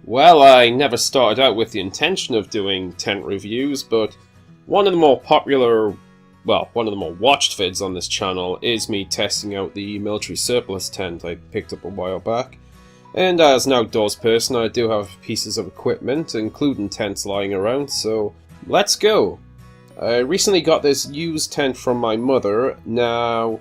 Well, I never started out with the intention of doing tent reviews, but one of the more popular, one of the more watched vids on this channel is me testing out the military surplus tent I picked up a while back. And as an outdoors person, I do have pieces of equipment, including tents lying around, so let's go! I recently got this used tent from my mother. Now,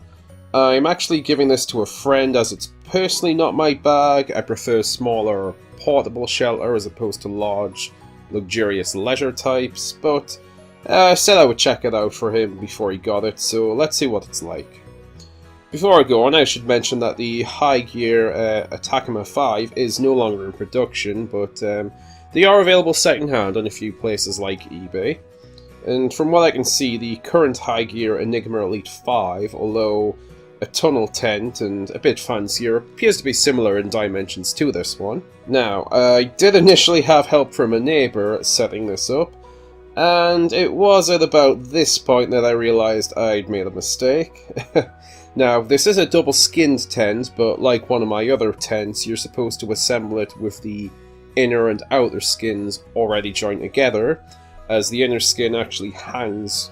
I'm actually giving this to a friend as it's personally not my bag. I prefer smaller, portable shelter as opposed to large, luxurious leisure types, but I said I would check it out for him before he got it, so let's see what it's like. Before I go on, I should mention that the high gear Atakama 5 is no longer in production, but they are available secondhand on a few places like eBay. And from what I can see, the current high gear Enigma Elite 5, although a tunnel tent and a bit fancier, appears to be similar in dimensions to this one. Now, I did initially have help from a neighbour setting this up, and it was at about this point that I realised I'd made a mistake. Now, this is a double skinned tent, but like one of my other tents, you're supposed to assemble it with the inner and outer skins already joined together, as the inner skin actually hangs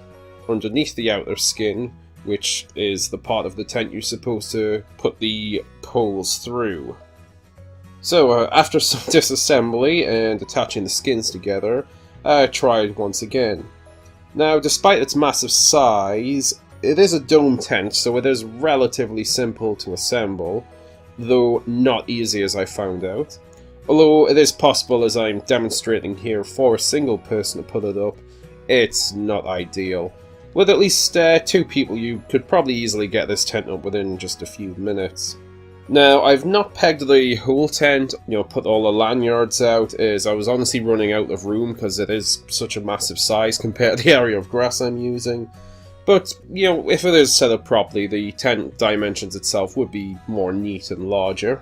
underneath the outer skin, which is the part of the tent you're supposed to put the poles through. So, after some disassembly and attaching the skins together, I tried once again. Now, despite its massive size, it is a dome tent, so it is relatively simple to assemble, though not easy as I found out. Although it is possible, as I'm demonstrating here, for a single person to put it up, it's not ideal. With at least 2 people, you could probably easily get this tent up within just a few minutes. Now, I've not pegged the whole tent, put all the lanyards out, as I was honestly running out of room because it is such a massive size compared to the area of grass I'm using. But, if it is set up properly, the tent dimensions itself would be more neat and larger.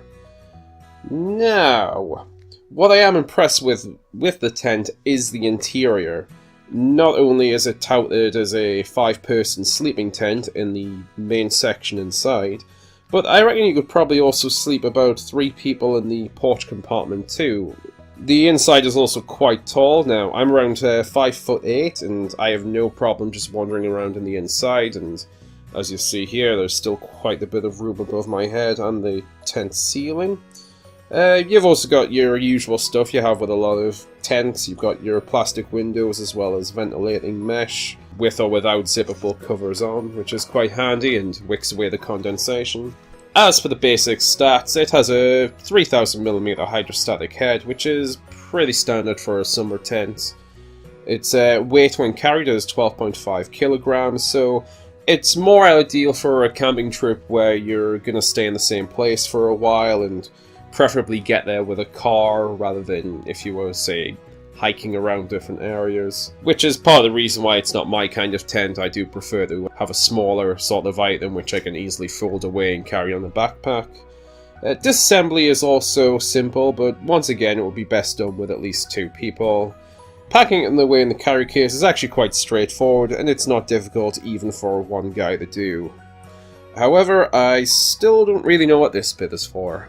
Now, what I am impressed with the tent is the interior. Not only is it touted as a 5-person sleeping tent in the main section inside, but I reckon you could probably also sleep about 3 people in the porch compartment too. The inside is also quite tall. Now, I'm around 5'8", and I have no problem just wandering around in the inside, and as you see here, there's still quite a bit of room above my head and the tent ceiling. You've also got your usual stuff you have with a lot of tents. You've got your plastic windows as well as ventilating mesh, with or without zippable covers on, which is quite handy and wicks away the condensation. As for the basic stats, it has a 3000mm hydrostatic head, which is pretty standard for a summer tent. Its weight when carried is 12.5 kilograms, so it's more ideal for a camping trip where you're going to stay in the same place for a while and preferably get there with a car rather than if you were, say, hiking around different areas. Which is part of the reason why it's not my kind of tent. I do prefer to have a smaller sort of item which I can easily fold away and carry on the backpack. Disassembly is also simple, but once again it would be best done with at least 2 people. Packing it away in the carry case is actually quite straightforward, and it's not difficult even for one guy to do. However, I still don't really know what this bit is for.